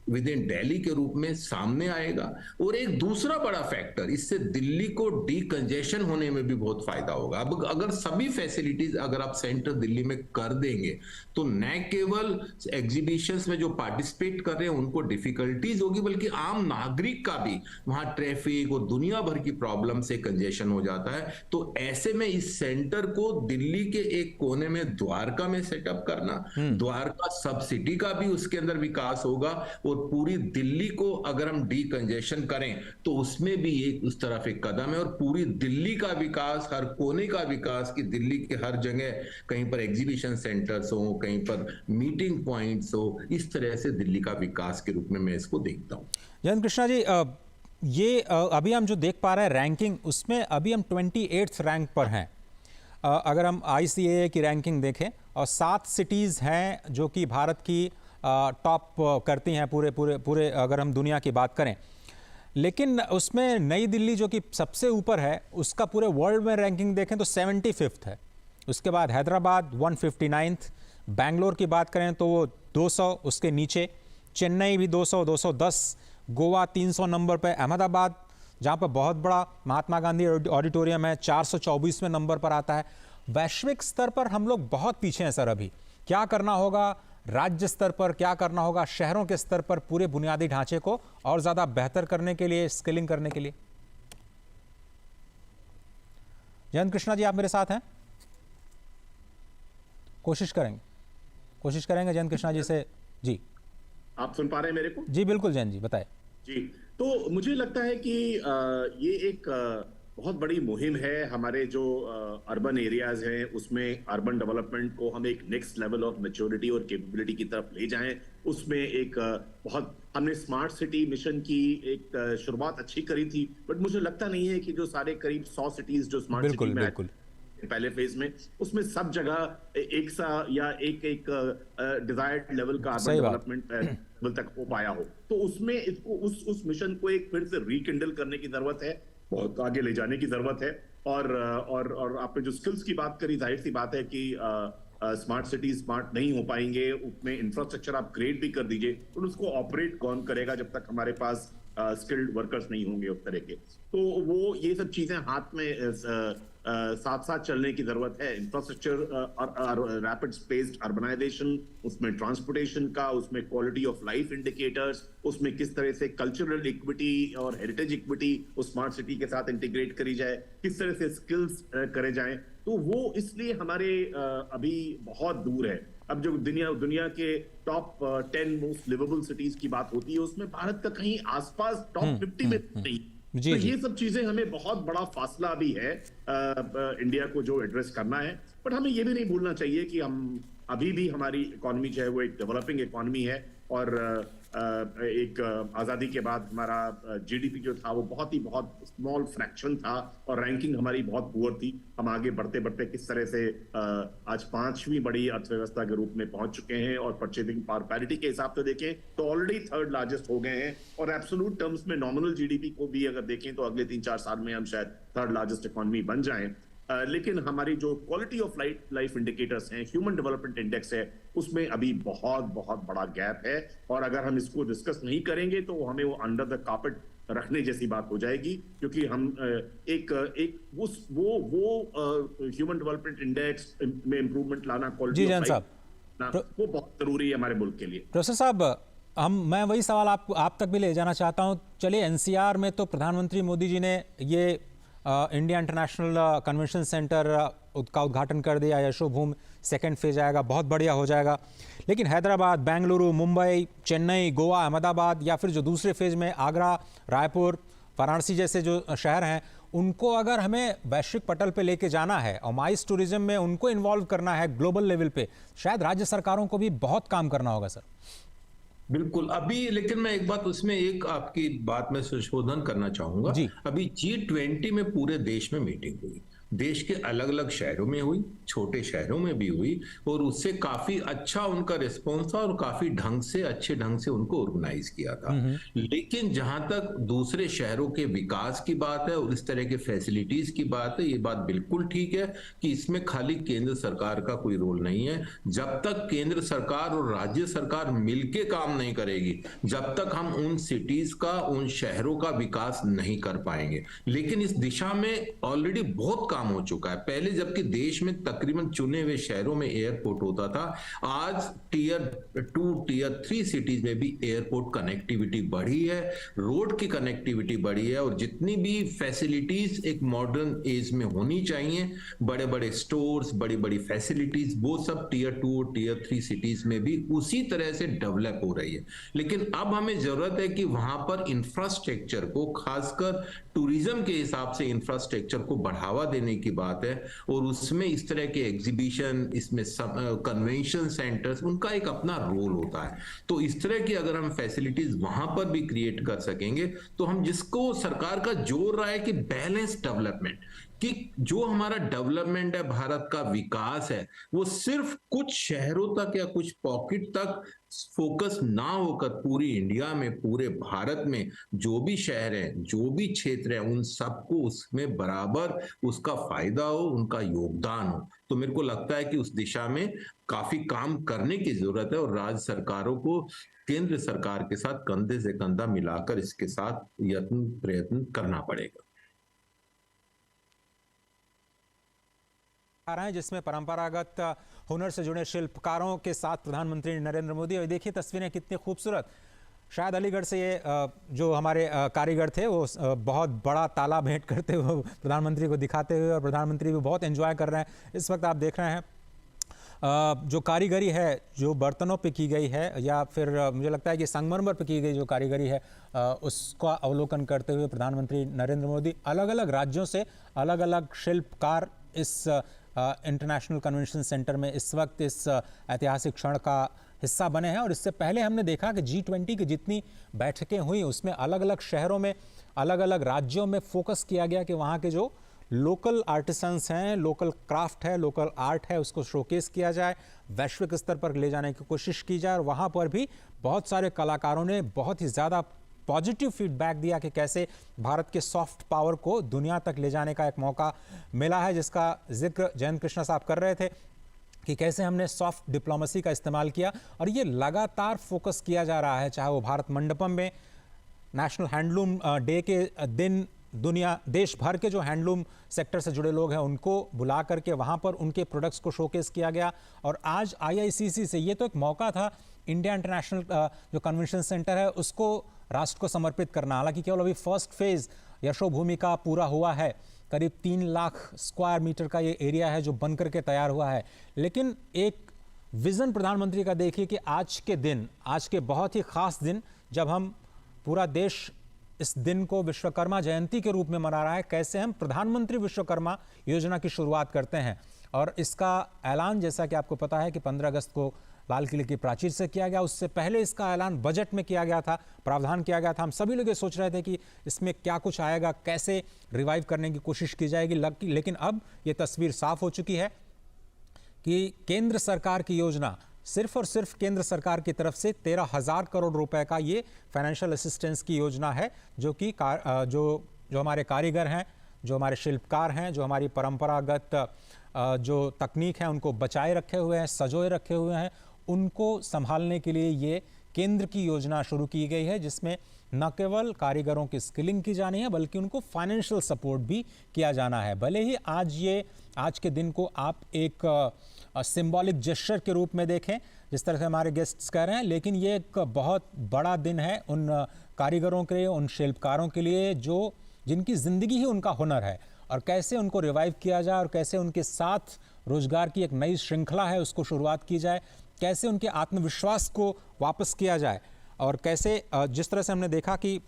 विद इन दिल्ली के रूप में सामने आएगा। और एक दूसरा बड़ा फैक्टर, इससे दिल्ली को डीकंजेशन होने में भी बहुत फायदा होगा। अब अगर सभी फैसिलिटीज अगर आप सेंटर दिल्ली में कर देंगे, तो न केवल एग्जीबिशंस में जो पार्टिसिपेट कर रहे हैं उनको डिफिकल्टीज होगी, बल्कि आम नागरिक का भी वहां ट्रैफिक और दुनिया भर की प्रॉब्लम से कंजेशन हो जाता है। तो ऐसे में इस सेंटर को दिल्ली के एक कोने में द्वारका में सेटअप करना, द्वारका सब सिटी का भी उसके अंदर विकास होगा, और पूरी दिल्ली को अगर हम डीकंजेशन करें तो उसमें भी एक उस तरफ एक कदम है। और पूरी दिल्ली का विकास, हर कोने का विकास, कि दिल्ली के हर जगह कहीं पर एग्जीबिशन सेंटर्स हो, कहीं पर मीटिंग पॉइंट्स हो, इस तरह से दिल्ली का विकास के रूप में मैं इसको देखता हूं। जयंत कृष्णा जी, ये अभी हम जो देख पा रहे हैं रैंकिंग, उसमें अभी हम 28th रैंक पर हैं। अगर हम ICAI की रैंकिंग देखें, और 7 सिटीज़ हैं जो कि भारत की टॉप करती हैं पूरे अगर हम दुनिया की बात करें, लेकिन उसमें नई दिल्ली जो कि सबसे ऊपर है, उसका पूरे वर्ल्ड में रैंकिंग देखें तो 75th है। उसके बाद हैदराबाद 159th, बेंगलोर की बात करें तो वो 200, उसके नीचे चेन्नई भी 200, 210, गोवा 300 नंबर पर, अहमदाबाद जहाँ पर बहुत बड़ा महात्मा गांधी ऑडिटोरियम है 424वें नंबर पर आता है। वैश्विक स्तर पर हम लोग बहुत पीछे हैं सर। अभी क्या करना होगा राज्य स्तर पर, क्या करना होगा शहरों के स्तर पर, पूरे बुनियादी ढांचे को और ज्यादा बेहतर करने के लिए, स्किलिंग करने के लिए? जयंत कृष्णा जी, आप मेरे साथ हैं? कोशिश करेंगे जयंत कृष्णा जी से। जी, आप सुन पा रहे हैं मेरे को? जी बिल्कुल जयंत जी, बताएं। जी, तो मुझे लगता है कि ये एक बहुत बड़ी मुहिम है। हमारे जो अर्बन एरियाज हैं उसमें अर्बन डेवलपमेंट को हम एक नेक्स्ट लेवल ऑफ मैच्योरिटी और कैपेबिलिटी की तरफ ले जाएं। उसमें एक बहुत हमने स्मार्ट सिटी मिशन की एक शुरुआत अच्छी करी थी, बट मुझे लगता नहीं है कि जो सारे करीब 100 सिटीज जो स्मार्ट सिटी में पहले फेज में, उसमें सब जगह एक सा या एक डिजायर्ड लेवल का अर्बन डेवलपमेंट लेवल तक हो पाया हो। तो उसमें इसको उस मिशन को एक फिर से रिकिंडल करने की जरूरत है, बहुत आगे ले जाने की जरूरत है। और आपने जो स्किल्स की बात करी, जाहिर सी बात है कि स्मार्ट सिटी स्मार्ट नहीं हो पाएंगे, उसमें इंफ्रास्ट्रक्चर आप क्रिएट भी कर दीजिए, और उसको ऑपरेट कौन करेगा जब तक हमारे पास स्किल्ड वर्कर्स नहीं होंगे उस तरह के। तो वो ये सब चीजें हाथ में साथ साथ चलने की जरूरत है। इंफ्रास्ट्रक्चर और रैपिड स्पेस्ड अर्बनाइजेशन, उसमें ट्रांसपोर्टेशन का, उसमें क्वालिटी ऑफ लाइफ इंडिकेटर्स, उसमें किस तरह से कल्चरल इक्विटी और हेरिटेज इक्विटी उस स्मार्ट सिटी के साथ इंटीग्रेट करी जाए, किस तरह से स्किल्स करे जाएं, तो वो इसलिए हमारे अभी बहुत दूर है। अब जो दुनिया के टॉप 10 मोस्ट लिवेबल सिटीज की बात होती है, उसमें भारत का कहीं आसपास टॉप 50 में नहीं। जी, तो जी। ये सब चीजें हमें बहुत बड़ा फासला भी है इंडिया को जो एड्रेस करना है। बट हमें ये भी नहीं भूलना चाहिए कि हम अभी भी हमारी इकोनॉमी जो है वो एक डेवलपिंग इकोनॉमी है, और एक आजादी के बाद हमारा जीडीपी जो था वो बहुत स्मॉल फ्रैक्शन था, और रैंकिंग हमारी बहुत पुअर थी। हम आगे बढ़ते बढ़ते किस तरह से आज 5वीं बड़ी अर्थव्यवस्था के रूप में पहुंच चुके हैं, और परचेजिंग पावर पैरिटी के हिसाब से देखें तो ऑलरेडी 3rd लार्जेस्ट हो गए हैं, और एब्सोल्यूट टर्म्स में नॉमिनल जीडीपी को भी अगर देखें तो अगले 3-4 साल में हम शायद 3rd लार्जेस्ट इकोनॉमी बन जाएं। लेकिन हमारी जो क्वालिटी ऑफ लाइफ इंडिकेटर्स हैं, ह्यूमन डेवलपमेंट इंडेक्स है, उसमें अभी बहुत बड़ा गैप है, और अगर हम इसको डिस्कस नहीं करेंगे तो हमें वो अंडर द कार्पेट रखने जैसी बात हो जाएगी, क्योंकि हम वो ह्यूमन डेवलपमेंट इंडेक्स में इंप्रूवमेंट लाना, क्वालिटी जी ऑफ जैन साहब, लाइफ, वो बहुत जरूरी है हमारे मुल्क के लिए। प्रोफेसर साहब, मैं वही सवाल आप तक भी ले जाना चाहता हूं। चलिए, एनसीआर में तो प्रधानमंत्री मोदी जी ने ये इंडिया इंटरनेशनल कन्वेंशन सेंटर का उद्घाटन कर दिया, यशोभूमि 2nd फेज आएगा, बहुत बढ़िया हो जाएगा। लेकिन हैदराबाद, बेंगलुरु, मुंबई, चेन्नई, गोवा, अहमदाबाद, या फिर जो दूसरे फेज में आगरा, रायपुर, वाराणसी जैसे जो शहर हैं, उनको अगर हमें वैश्विक पटल पे लेके जाना है और माइस टूरिज्म में उनको इन्वॉल्व करना है ग्लोबल लेवल पे, शायद राज्य सरकारों को भी बहुत काम करना होगा सर। बिल्कुल। अभी लेकिन मैं एक बात उसमें एक आपकी बात में संशोधन करना चाहूंगा। अभी G20 में पूरे देश में मीटिंग हुई, देश के अलग अलग शहरों में हुई, छोटे शहरों में भी हुई, और उससे काफी अच्छा उनका रिस्पॉन्स था, और काफी अच्छे ढंग से उनको ऑर्गेनाइज किया था। लेकिन जहां तक दूसरे शहरों के विकास की बात है और इस तरह के फैसिलिटीज की बात है, ये बात बिल्कुल ठीक है कि इसमें खाली केंद्र सरकार का कोई रोल नहीं है। जब तक केंद्र सरकार और राज्य सरकार मिलके काम नहीं करेगी, जब तक हम उन सिटीज का, उन शहरों का विकास नहीं कर पाएंगे। लेकिन इस दिशा में ऑलरेडी बहुत काम हो चुका है। पहले जबकि देश में तकरीबन चुने हुए शहरों में एयरपोर्ट होता था, आज Tier 2, Tier 3 सिटीज में भी एयरपोर्ट कनेक्टिविटी बढ़ी है, रोड की कनेक्टिविटी बढ़ी है, और जितनी भी फैसिलिटीज एक मॉडर्न एज में होनी चाहिए, बड़े बड़े स्टोर्स, बड़ी बड़ी फैसिलिटीज, वो सब Tier 2 और Tier 3 सिटीज में भी उसी तरह से डेवलप हो रही है। लेकिन अब हमें जरूरत है कि वहां पर इंफ्रास्ट्रक्चर को, खासकर टूरिज्म के हिसाब से इंफ्रास्ट्रक्चर को बढ़ावा देने की बात है, और उसमें इस तरह के एग्जीबिशन, इसमें कन्वेंशन सेंटर्स, उनका एक अपना रोल होता है। तो इस तरह की अगर हम फैसिलिटीज वहां पर भी क्रिएट कर सकेंगे, तो हम जिसको सरकार का जोर रहा है कि बैलेंस डेवलपमेंट, कि जो हमारा डेवलपमेंट है, भारत का विकास है, वो सिर्फ कुछ शहरों तक या कुछ पॉकेट तक फोकस ना होकर पूरी इंडिया में, पूरे भारत में जो भी शहर हैं, जो भी क्षेत्र हैं, उन सबको उसमें बराबर उसका फायदा हो, उनका योगदान हो। तो मेरे को लगता है कि उस दिशा में काफी काम करने की जरूरत है, और राज्य सरकारों को केंद्र सरकार के साथ कंधे से कंधा मिलाकर इसके साथ प्रयत्न करना पड़ेगा। आ रहे हैं जिसमें परंपरागत हुनर से जुड़े शिल्पकारों के साथ प्रधानमंत्री नरेंद्र मोदी, और देखिए तस्वीरें कितनी खूबसूरत। शायद अलीगढ़ से ये जो हमारे कारीगर थे वो बहुत बड़ा ताला भेंट करते हुए प्रधानमंत्री को दिखाते हुए, और प्रधानमंत्री भी बहुत एंजॉय कर रहे हैं। इस वक्त आप देख रहे हैं जो कारीगरी है, जो बर्तनों पे की गई है, या फिर मुझे लगता है कि संगमरमर पे की गई जो कारीगरी है, उसका अवलोकन करते हुए प्रधानमंत्री नरेंद्र मोदी, अलग अलग राज्यों से अलग अलग शिल्पकार इस इंटरनेशनल कन्वेंशन सेंटर में इस वक्त इस ऐतिहासिक क्षण का हिस्सा बने हैं। और इससे पहले हमने देखा कि G20 की जितनी बैठकें हुई उसमें अलग अलग शहरों में, अलग अलग राज्यों में फोकस किया गया कि वहाँ के जो लोकल आर्टिसंस हैं, लोकल क्राफ्ट है, लोकल आर्ट है, उसको शोकेस किया जाए, वैश्विक स्तर पर ले जाने की कोशिश की जाए। और वहाँ पर भी बहुत सारे कलाकारों ने बहुत ही ज़्यादा पॉजिटिव फीडबैक दिया कि कैसे भारत के सॉफ्ट पावर को दुनिया तक ले जाने का एक मौका मिला है, जिसका जिक्र जयंत कृष्णा साहब कर रहे थे कि कैसे हमने सॉफ्ट डिप्लोमेसी का इस्तेमाल किया। और ये लगातार फोकस किया जा रहा है, चाहे वो भारत मंडपम में नेशनल हैंडलूम डे के दिन देश भर के जो हैंडलूम सेक्टर से जुड़े लोग हैं उनको बुला करके वहाँ पर उनके प्रोडक्ट्स को शोकेस किया गया। और आज IICC से ये तो एक मौका था इंडिया इंटरनेशनल जो कन्वेंशन सेंटर है उसको राष्ट्र को समर्पित करना। हालांकि केवल अभी फर्स्ट फेज यशोभूमि का पूरा हुआ है, करीब 3 लाख स्क्वायर मीटर का ये एरिया है जो बन करके तैयार हुआ है। लेकिन एक विजन प्रधानमंत्री का देखिए कि आज के दिन, आज के बहुत ही खास दिन, जब हम पूरा देश इस दिन को विश्वकर्मा जयंती के रूप में मना रहा है, कैसे हम प्रधानमंत्री विश्वकर्मा योजना की शुरुआत करते हैं। और इसका ऐलान, जैसा कि आपको पता है कि 15 अगस्त को लाल किले की प्राचीर से किया गया, उससे पहले इसका ऐलान बजट में किया गया था, प्रावधान किया गया था। हम सभी लोग ये सोच रहे थे कि इसमें क्या कुछ आएगा, कैसे रिवाइव करने की कोशिश की जाएगी, लेकिन अब ये तस्वीर साफ हो चुकी है कि केंद्र सरकार की योजना, सिर्फ और सिर्फ केंद्र सरकार की तरफ से 13,000 करोड़ रुपए का ये फाइनेंशियल असिस्टेंस की योजना है, जो कि जो हमारे कारीगर हैं, जो हमारे शिल्पकार हैं, जो हमारी परंपरागत जो तकनीक है उनको बचाए रखे हुए हैं, सजोए रखे हुए हैं, उनको संभालने के लिए ये केंद्र की योजना शुरू की गई है, जिसमें न केवल कारीगरों की स्किलिंग की जानी है बल्कि उनको फाइनेंशियल सपोर्ट भी किया जाना है। भले ही आज के दिन को आप एक सिंबॉलिक जेस्चर के रूप में देखें, जिस तरह से हमारे गेस्ट्स कह रहे हैं, लेकिन ये एक बहुत बड़ा दिन है उन कारीगरों के लिए, उन शिल्पकारों के लिए जिनकी ज़िंदगी ही उनका हुनर है, और कैसे उनको रिवाइव किया जाए और कैसे उनके साथ रोजगार की एक नई श्रृंखला है उसको शुरुआत की जाए, कैसे उनके आत्मविश्वास को वापस किया जाए, और कैसे जिस तरह से हमने देखा कि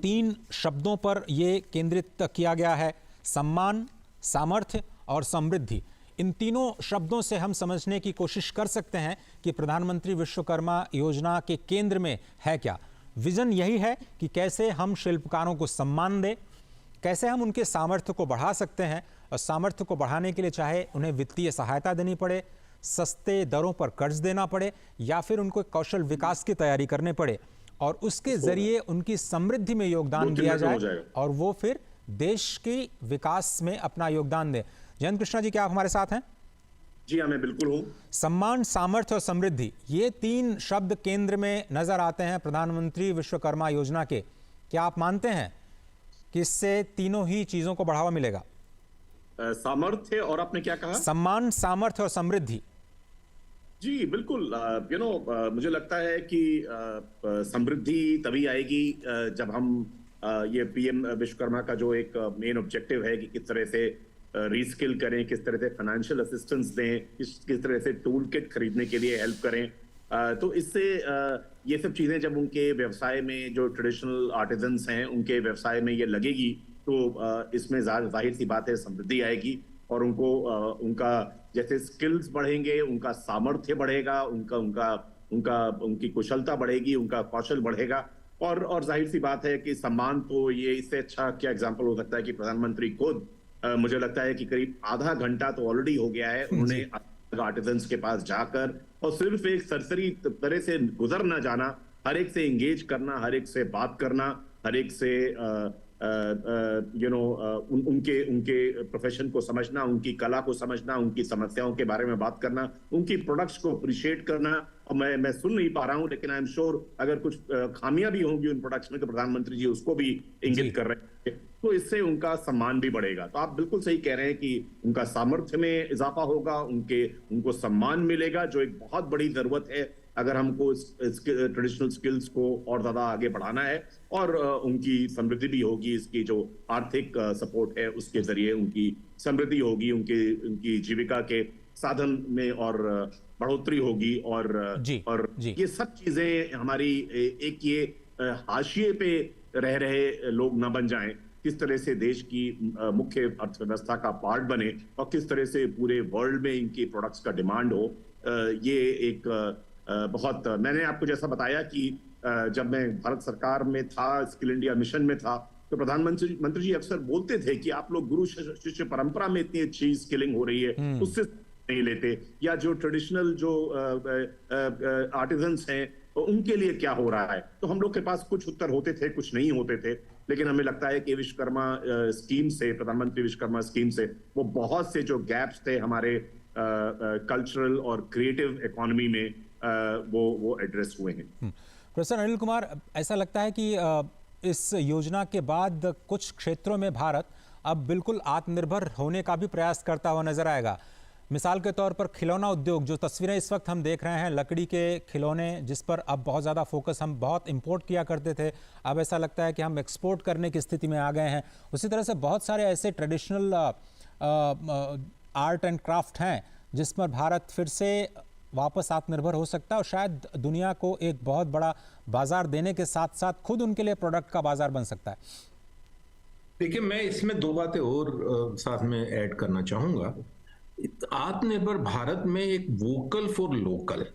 3 शब्दों पर ये केंद्रित किया गया है, सम्मान, सामर्थ्य और समृद्धि। इन तीनों शब्दों से हम समझने की कोशिश कर सकते हैं कि प्रधानमंत्री विश्वकर्मा योजना के केंद्र में है क्या। विजन यही है कि कैसे हम शिल्पकारों को सम्मान दें, कैसे हम उनके सामर्थ्य को बढ़ा सकते हैं, और सामर्थ्य को बढ़ाने के लिए चाहे उन्हें वित्तीय सहायता देनी पड़े, सस्ते दरों पर कर्ज देना पड़े, या फिर उनको कौशल विकास की तैयारी करने पड़े, और उसके जरिए उनकी समृद्धि में योगदान दिया जाए और वो फिर देश के विकास में अपना योगदान दे। जयंत कृष्णा जी, क्या आप हमारे साथ हैं? जी हाँ, मैं बिल्कुल हूं। सम्मान, सामर्थ्य और समृद्धि, ये 3 शब्द केंद्र में नजर आते हैं प्रधानमंत्री विश्वकर्मा योजना के। क्या आप मानते हैं कि इससे तीनों ही चीजों को बढ़ावा मिलेगा? सामर्थ्य और आपने क्या कहा? सम्मान, सामर्थ्य और समृद्धि। जी बिल्कुल। मुझे लगता है कि समृद्धि तभी आएगी जब हम ये पीएम विश्वकर्मा का जो एक मेन ऑब्जेक्टिव है कि किस तरह से रीस्किल करें, किस तरह से फाइनेंशियल असिस्टेंस दें, किस तरह से टूल किट खरीदने के लिए हेल्प करें, तो इससे ये सब चीजें जब उनके व्यवसाय में, जो ट्रेडिशनल आर्टिजन्स हैं उनके व्यवसाय में ये लगेगी, तो इसमें जाहिर सी बात है समृद्धि आएगी, और उनको उनका जैसे स्किल्स बढ़ेंगे, उनका सामर्थ्य बढ़ेगा, उनकी कुशलता बढ़ेगी, उनका कौशल बढ़ेगा, और जाहिर सी बात है कि सम्मान, तो ये इससे अच्छा क्या एग्जाम्पल हो सकता है कि प्रधानमंत्री खुद, मुझे लगता है कि करीब आधा घंटा तो ऑलरेडी हो गया है, उन्होंने आर्टिजन्स के पास जाकर और सिर्फ एक सरसरी तरह से गुजर ना जाना, हर एक से एंगेज करना, हर एक से बात करना, हर एक से उनके प्रोफेशन को समझना, उनकी कला को समझना, उनकी समस्याओं के बारे में बात करना, उनकी प्रोडक्ट्स को अप्रिशिएट करना। और मैं सुन नहीं पा रहा हूं, लेकिन आई एम श्योर अगर कुछ खामियां भी होंगी उन प्रोडक्ट्स में तो प्रधानमंत्री जी उसको भी इंगित कर रहे हैं, तो इससे उनका सम्मान भी बढ़ेगा। तो आप बिल्कुल सही कह रहे हैं कि उनका सामर्थ्य में इजाफा होगा, उनको सम्मान मिलेगा, जो एक बहुत बड़ी जरूरत है अगर हमको ट्रेडिशनल स्किल्स को और ज्यादा आगे बढ़ाना है, और उनकी समृद्धि भी होगी, इसकी जो आर्थिक सपोर्ट है उसके जरिए उनकी समृद्धि होगी, उनकी जीविका के साधन में और बढ़ोतरी होगी, और ये सब चीजें हमारी एक ये हाशिए पे रह रहे लोग न बन जाएं, किस तरह से देश की मुख्य अर्थव्यवस्था का पार्ट बने, और किस तरह से पूरे वर्ल्ड में इनकी प्रोडक्ट्स का डिमांड हो। ये एक बहुत, मैंने आपको जैसा बताया कि जब मैं भारत सरकार में था, स्किल इंडिया मिशन में था, तो प्रधानमंत्री जी अक्सर बोलते थे कि आप लोग गुरु शिष्य परंपरा में इतनी अच्छी स्किलिंग हो रही है, उससे नहीं लेते, या जो ट्रेडिशनल जो आर्टिजन्स हैं उनके लिए क्या हो रहा है। तो हम लोग के पास कुछ उत्तर होते थे, कुछ नहीं होते थे, लेकिन हमें लगता है कि विश्वकर्मा स्कीम से, प्रधानमंत्री विश्वकर्मा स्कीम से, वो बहुत से जो गैप्स थे हमारे कल्चरल और क्रिएटिव इकोनॉमी में, वो एड्रेस हुए हैं। प्रोफेसर अनिल कुमार, ऐसा लगता है कि इस योजना के बाद कुछ क्षेत्रों में भारत अब बिल्कुल आत्मनिर्भर होने का भी प्रयास करता हुआ नजर आएगा। मिसाल के तौर पर खिलौना उद्योग, जो तस्वीरें इस वक्त हम देख रहे हैं, लकड़ी के खिलौने जिस पर अब बहुत ज़्यादा फोकस, हम बहुत इंपोर्ट किया करते थे, अब ऐसा लगता है कि हम एक्सपोर्ट करने की स्थिति में आ गए हैं। उसी तरह से बहुत सारे ऐसे ट्रेडिशनल आर्ट एंड क्राफ्ट हैं जिस पर भारत फिर से वापस आत्मनिर्भर हो सकता है और शायद दुनिया को एक बहुत बड़ा बाजार देने के साथ साथ खुद उनके लिए प्रोडक्ट का बाजार बन सकता है? देखिए, मैं इसमें दो बातें और साथ में ऐड करना चाहूंगा। आत्मनिर्भर भारत में एक वोकल फॉर लोकल,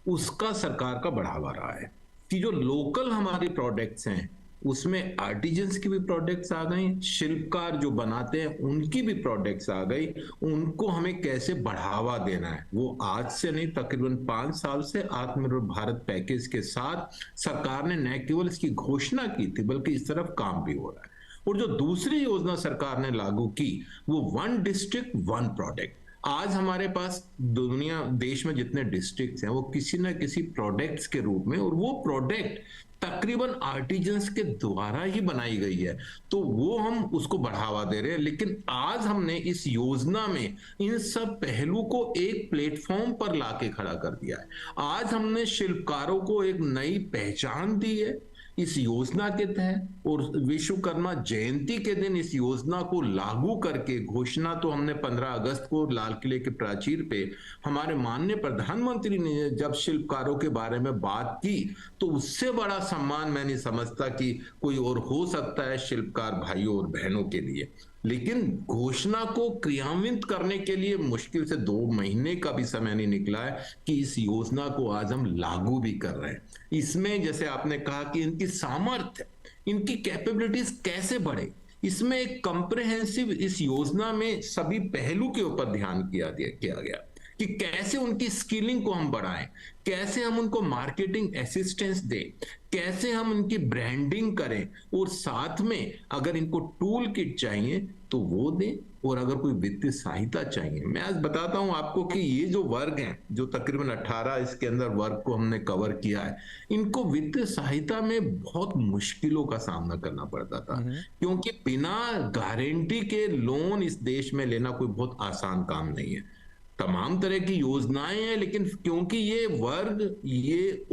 उसका सरकार का बढ़ावा रहा है कि जो लोकल हमारे प्रोडक्ट्स हैं उसमें आर्टिजन्स की भी प्रोडक्ट्स आ गई, शिल्पकार जो बनाते हैं उनकी भी प्रोडक्ट्स आ गई, उनको हमें कैसे बढ़ावा देना है। वो आज से नहीं, तकरीबन 5 साल से आत्मनिर्भर भारत पैकेज के साथ सरकार ने न केवल इसकी घोषणा की थी बल्कि इस तरफ काम भी हो रहा है। और जो दूसरी योजना सरकार ने लागू की वो 1 डिस्ट्रिक्ट 1 प्रोडक्ट। आज हमारे पास दुनिया देश में जितने डिस्ट्रिक्ट्स हैं वो किसी ना किसी प्रोडक्ट्स के रूप में, और वो प्रोडक्ट तकरीबन आर्टिजन्स के द्वारा ही बनाई गई है, तो वो हम उसको बढ़ावा दे रहे हैं। लेकिन आज हमने इस योजना में इन सब पहलू को एक प्लेटफॉर्म पर लाके खड़ा कर दिया है। आज हमने शिल्पकारों को एक नई पहचान दी है इस योजना के तहत, और विश्वकर्मा जयंती के दिन इस योजना को लागू करके घोषणा तो हमने 15 अगस्त को लाल किले के प्राचीर पे हमारे माननीय प्रधानमंत्री ने जब शिल्पकारों के बारे में बात की, तो उससे बड़ा सम्मान मैं नहीं समझता कि कोई और हो सकता है शिल्पकार भाइयों और बहनों के लिए। लेकिन घोषणा को क्रियान्वित करने के लिए मुश्किल से 2 महीने का भी समय नहीं निकला है कि इस योजना को आज हम लागू भी कर रहे हैं। इसमें जैसे आपने कहा कि इनकी सामर्थ्य, इनकी कैपेबिलिटीज कैसे बढ़े, इसमें एक कंप्रिहेंसिव इस योजना में सभी पहलू के ऊपर ध्यान किया गया कि कैसे उनकी स्किलिंग को हम बढ़ाएं, कैसे हम उनको मार्केटिंग असिस्टेंस दें, कैसे हम उनकी ब्रांडिंग करें, और साथ में अगर इनको टूल किट चाहिए तो वो दें, और अगर कोई वित्तीय सहायता चाहिए। मैं आज बताता हूं आपको कि ये जो वर्ग हैं, जो तकरीबन 18 इसके अंदर वर्ग को हमने कवर किया है, इनको वित्तीय सहायता में बहुत मुश्किलों का सामना करना पड़ता था, क्योंकि बिना गारंटी के लोन इस देश में लेना कोई बहुत आसान काम नहीं है। तमाम तरह की योजनाएं हैं, लेकिन क्योंकि ये वर्ग, ये